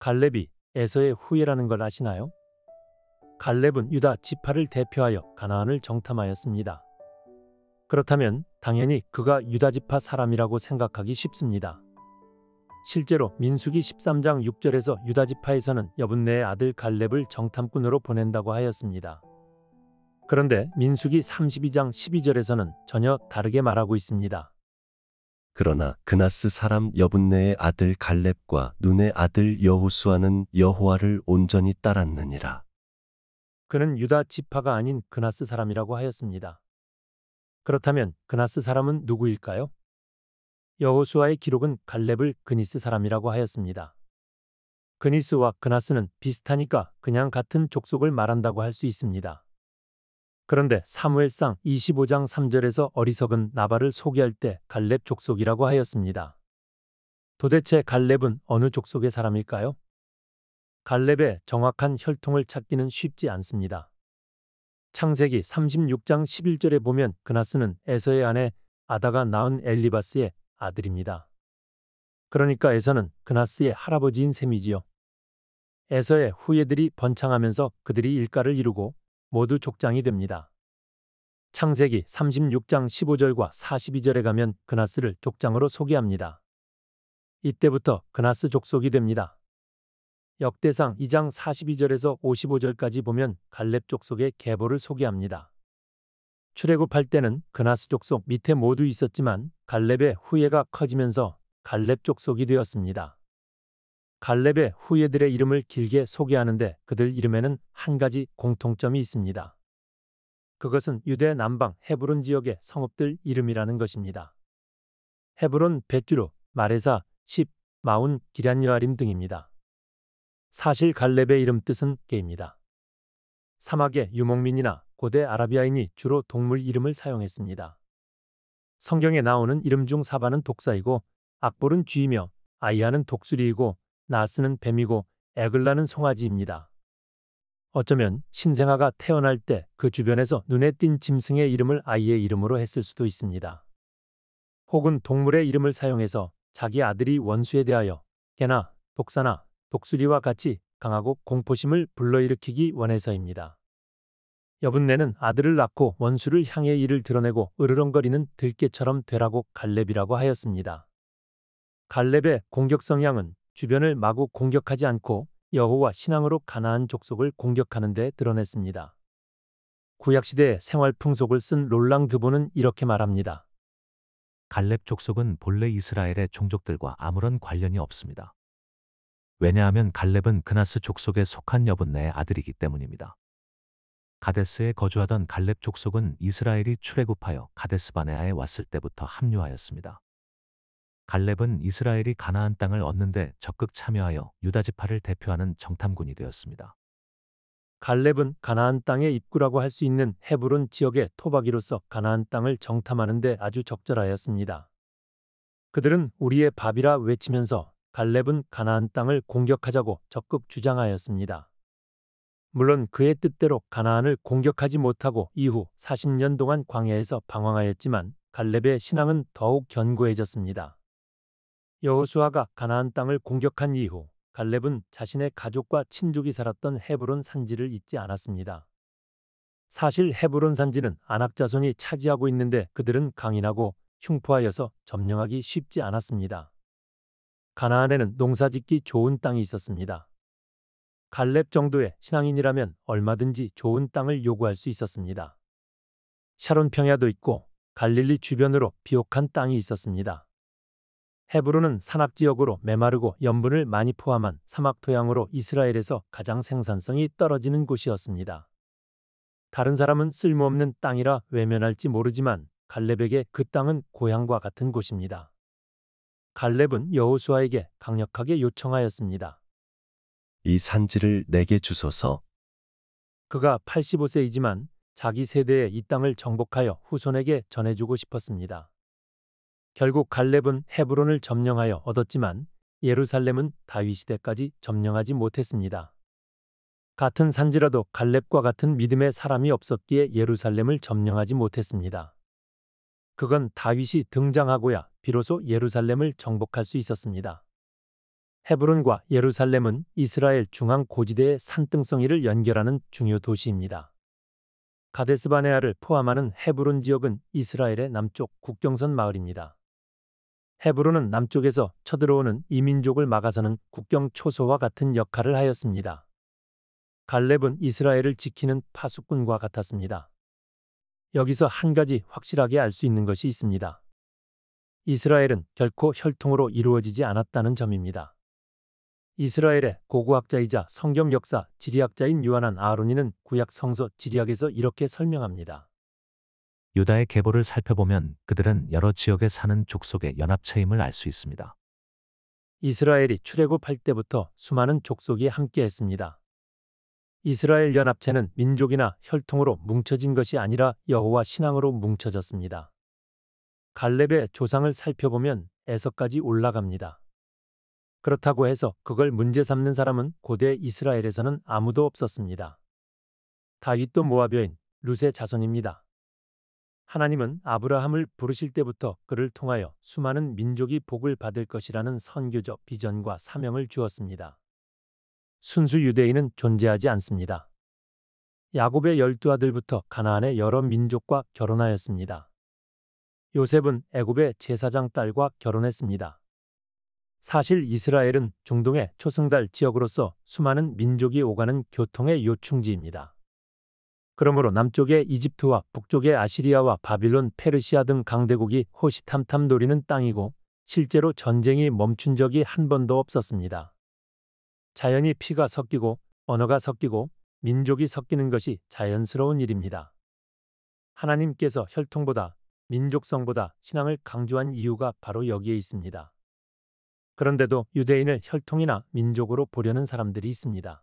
갈렙이 에서의 후예라는 걸 아시나요? 갈렙은 유다 지파를 대표하여 가나안을 정탐하였습니다. 그렇다면 당연히 그가 유다 지파 사람이라고 생각하기 쉽습니다. 실제로 민수기 13장 6절에서 유다 지파에서는 여분네의 아들 갈렙을 정탐꾼으로 보낸다고 하였습니다. 그런데 민수기 32장 12절에서는 전혀 다르게 말하고 있습니다. 그러나 그나스 사람 여분네의 아들 갈렙과 눈의 아들 여호수아는 여호와를 온전히 따랐느니라. 그는 유다 지파가 아닌 그나스 사람이라고 하였습니다. 그렇다면 그나스 사람은 누구일까요? 여호수아의 기록은 갈렙을 그니스 사람이라고 하였습니다. 그니스와 그나스는 비슷하니까 그냥 같은 족속을 말한다고 할 수 있습니다. 그런데 사무엘상 25장 3절에서 어리석은 나발을 소개할 때 갈렙 족속이라고 하였습니다. 도대체 갈렙은 어느 족속의 사람일까요? 갈렙의 정확한 혈통을 찾기는 쉽지 않습니다. 창세기 36장 11절에 보면 그나스는 에서의 아내 아다가 낳은 엘리바스의 아들입니다. 그러니까 에서는 그나스의 할아버지인 셈이지요. 에서의 후예들이 번창하면서 그들이 일가를 이루고 모두 족장이 됩니다. 창세기 36장 15절과 42절에 가면 그나스를 족장으로 소개합니다. 이때부터 그나스 족속이 됩니다. 역대상 2장 42절에서 55절까지 보면 갈렙 족속의 계보를 소개합니다. 출애굽할 때는 그나스 족속 밑에 모두 있었지만 갈렙의 후예가 커지면서 갈렙 족속이 되었습니다. 갈렙의 후예들의 이름을 길게 소개하는데 그들 이름에는 한 가지 공통점이 있습니다. 그것은 유대 남방 헤브론 지역의 성읍들 이름이라는 것입니다. 헤브론, 벳주르, 마레사, 십, 마운, 기럇여아림 등입니다. 사실 갈렙의 이름 뜻은 개입니다. 사막의 유목민이나 고대 아라비아인이 주로 동물 이름을 사용했습니다. 성경에 나오는 이름 중 사바는 독사이고 악볼은 쥐이며 아이아는 독수리이고 나스는 뱀이고 에글라는 송아지입니다. 어쩌면 신생아가 태어날 때 그 주변에서 눈에 띈 짐승의 이름을 아이의 이름으로 했을 수도 있습니다. 혹은 동물의 이름을 사용해서 자기 아들이 원수에 대하여 개나 독사나 독수리와 같이 강하고 공포심을 불러일으키기 원해서입니다. 여분네는 아들을 낳고 원수를 향해 이를 드러내고 으르렁거리는 들깨처럼 되라고 갈렙이라고 하였습니다. 갈렙의 공격 성향은 주변을 마구 공격하지 않고 여호와 신앙으로 가나안 족속을 공격하는 데 드러냈습니다. 구약시대의 생활 풍속을 쓴 롤랑 드보는 이렇게 말합니다. 갈렙 족속은 본래 이스라엘의 종족들과 아무런 관련이 없습니다. 왜냐하면 갈렙은 그나스 족속에 속한 여분네의 아들이기 때문입니다. 가데스에 거주하던 갈렙 족속은 이스라엘이 출애굽하여 가데스 바네아에 왔을 때부터 합류하였습니다. 갈렙은 이스라엘이 가나안 땅을 얻는데 적극 참여하여 유다 지파를 대표하는 정탐군이 되었습니다. 갈렙은 가나안 땅의 입구라고 할 수 있는 헤브론 지역의 토박이로서 가나안 땅을 정탐하는 데 아주 적절하였습니다. 그들은 우리의 밥이라 외치면서 갈렙은 가나안 땅을 공격하자고 적극 주장하였습니다. 물론 그의 뜻대로 가나안을 공격하지 못하고 이후 40년 동안 광야에서 방황하였지만 갈렙의 신앙은 더욱 견고해졌습니다. 여호수아가 가나안 땅을 공격한 이후 갈렙은 자신의 가족과 친족이 살았던 헤브론 산지를 잊지 않았습니다. 사실 헤브론 산지는 아낙 자손이 차지하고 있는데 그들은 강인하고 흉포하여서 점령하기 쉽지 않았습니다. 가나안에는 농사짓기 좋은 땅이 있었습니다. 갈렙 정도의 신앙인이라면 얼마든지 좋은 땅을 요구할 수 있었습니다. 샤론 평야도 있고 갈릴리 주변으로 비옥한 땅이 있었습니다. 헤브론은 산악지역으로 메마르고 염분을 많이 포함한 사막 토양으로 이스라엘에서 가장 생산성이 떨어지는 곳이었습니다. 다른 사람은 쓸모없는 땅이라 외면할지 모르지만 갈렙에게 그 땅은 고향과 같은 곳입니다. 갈렙은 여호수아에게 강력하게 요청하였습니다. 이 산지를 내게 주소서. 그가 85세이지만 자기 세대에 이 땅을 정복하여 후손에게 전해주고 싶었습니다. 결국 갈렙은 헤브론을 점령하여 얻었지만 예루살렘은 다윗 시대까지 점령하지 못했습니다. 같은 산지라도 갈렙과 같은 믿음의 사람이 없었기에 예루살렘을 점령하지 못했습니다. 그건 다윗이 등장하고야 비로소 예루살렘을 정복할 수 있었습니다. 헤브론과 예루살렘은 이스라엘 중앙 고지대의 산등성이를 연결하는 중요 도시입니다. 가데스바네아를 포함하는 헤브론 지역은 이스라엘의 남쪽 국경선 마을입니다. 헤브론은 남쪽에서 쳐들어오는 이민족을 막아서는 국경 초소와 같은 역할을 하였습니다. 갈렙은 이스라엘을 지키는 파수꾼과 같았습니다. 여기서 한 가지 확실하게 알 수 있는 것이 있습니다. 이스라엘은 결코 혈통으로 이루어지지 않았다는 점입니다. 이스라엘의 고고학자이자 성경 역사 지리학자인 요하난 아하로니는 구약 성서 지리학에서 이렇게 설명합니다. 유다의 계보를 살펴보면 그들은 여러 지역에 사는 족속의 연합체임을 알 수 있습니다. 이스라엘이 출애굽할 때부터 수많은 족속이 함께했습니다. 이스라엘 연합체는 민족이나 혈통으로 뭉쳐진 것이 아니라 여호와 신앙으로 뭉쳐졌습니다. 갈렙의 조상을 살펴보면 에서까지 올라갑니다. 그렇다고 해서 그걸 문제 삼는 사람은 고대 이스라엘에서는 아무도 없었습니다. 다윗도 모압여인 룻의 자손입니다. 하나님은 아브라함을 부르실 때부터 그를 통하여 수많은 민족이 복을 받을 것이라는 선교적 비전과 사명을 주었습니다. 순수 유대인은 존재하지 않습니다. 야곱의 12아들부터 가나안의 여러 민족과 결혼하였습니다. 요셉은 애굽의 제사장 딸과 결혼했습니다. 사실 이스라엘은 중동의 초승달 지역으로서 수많은 민족이 오가는 교통의 요충지입니다. 그러므로 남쪽의 이집트와 북쪽의 아시리아와 바빌론, 페르시아 등 강대국이 호시탐탐 노리는 땅이고 실제로 전쟁이 멈춘 적이 한 번도 없었습니다. 자연히 피가 섞이고 언어가 섞이고 민족이 섞이는 것이 자연스러운 일입니다. 하나님께서 혈통보다 민족성보다 신앙을 강조한 이유가 바로 여기에 있습니다. 그런데도 유대인을 혈통이나 민족으로 보려는 사람들이 있습니다.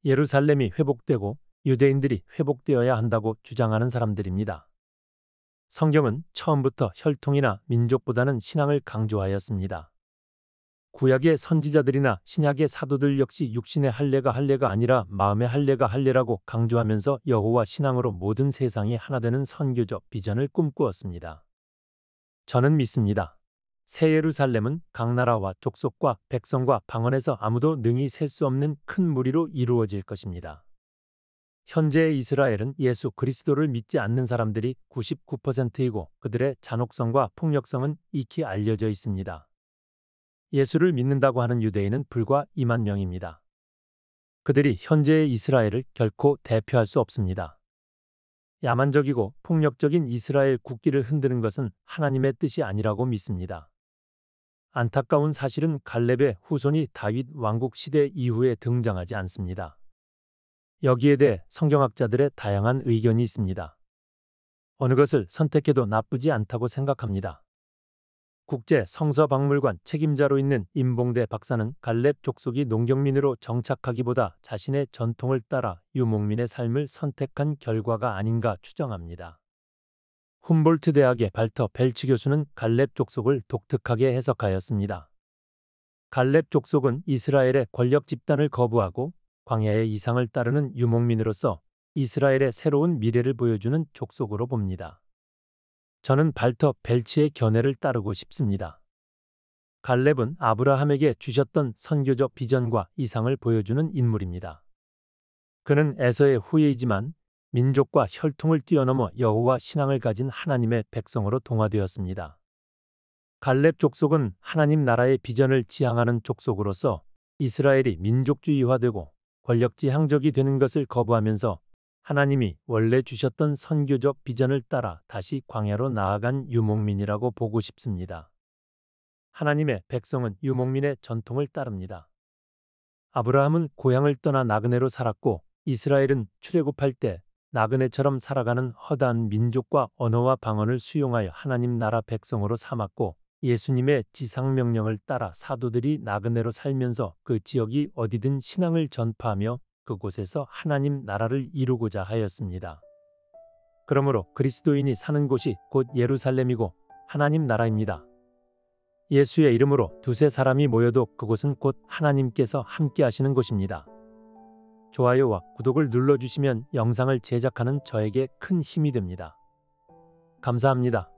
예루살렘이 회복되고 유대인들이 회복되어야 한다고 주장하는 사람들입니다. 성경은 처음부터 혈통이나 민족보다는 신앙을 강조하였습니다. 구약의 선지자들이나 신약의 사도들 역시 육신의 할례가 아니라 마음의 할례라고 강조하면서 여호와 신앙으로 모든 세상이 하나 되는 선교적 비전을 꿈꾸었습니다. 저는 믿습니다. 새 예루살렘은 각 나라와 족속과 백성과 방언에서 아무도 능히 셀 수 없는 큰 무리로 이루어질 것입니다. 현재의 이스라엘은 예수 그리스도를 믿지 않는 사람들이 99%이고 그들의 잔혹성과 폭력성은 익히 알려져 있습니다. 예수를 믿는다고 하는 유대인은 불과 2만 명입니다. 그들이 현재의 이스라엘을 결코 대표할 수 없습니다. 야만적이고 폭력적인 이스라엘 국기를 흔드는 것은 하나님의 뜻이 아니라고 믿습니다. 안타까운 사실은 갈렙의 후손이 다윗 왕국 시대 이후에 등장하지 않습니다. 여기에 대해 성경학자들의 다양한 의견이 있습니다. 어느 것을 선택해도 나쁘지 않다고 생각합니다. 국제 성서박물관 책임자로 있는 임봉대 박사는 갈렙 족속이 농경민으로 정착하기보다 자신의 전통을 따라 유목민의 삶을 선택한 결과가 아닌가 추정합니다. 훔볼트 대학의 발터 벨츠 교수는 갈렙 족속을 독특하게 해석하였습니다. 갈렙 족속은 이스라엘의 권력 집단을 거부하고 광야의 이상을 따르는 유목민으로서 이스라엘의 새로운 미래를 보여주는 족속으로 봅니다. 저는 발터 벨츠의 견해를 따르고 싶습니다. 갈렙은 아브라함에게 주셨던 선교적 비전과 이상을 보여주는 인물입니다. 그는 에서의 후예이지만 민족과 혈통을 뛰어넘어 여호와 신앙을 가진 하나님의 백성으로 동화되었습니다. 갈렙 족속은 하나님 나라의 비전을 지향하는 족속으로서 이스라엘이 민족주의화되고 권력지향적이 되는 것을 거부하면서 하나님이 원래 주셨던 선교적 비전을 따라 다시 광야로 나아간 유목민이라고 보고 싶습니다. 하나님의 백성은 유목민의 전통을 따릅니다. 아브라함은 고향을 떠나 나그네로 살았고 이스라엘은 출애굽할 때 나그네처럼 살아가는 허다한 민족과 언어와 방언을 수용하여 하나님 나라 백성으로 삼았고 예수님의 지상명령을 따라 사도들이 나그네로 살면서 그 지역이 어디든 신앙을 전파하며 그곳에서 하나님 나라를 이루고자 하였습니다. 그러므로 그리스도인이 사는 곳이 곧 예루살렘이고 하나님 나라입니다. 예수의 이름으로 두세 사람이 모여도 그곳은 곧 하나님께서 함께 하시는 곳입니다. 좋아요와 구독을 눌러주시면 영상을 제작하는 저에게 큰 힘이 됩니다. 감사합니다.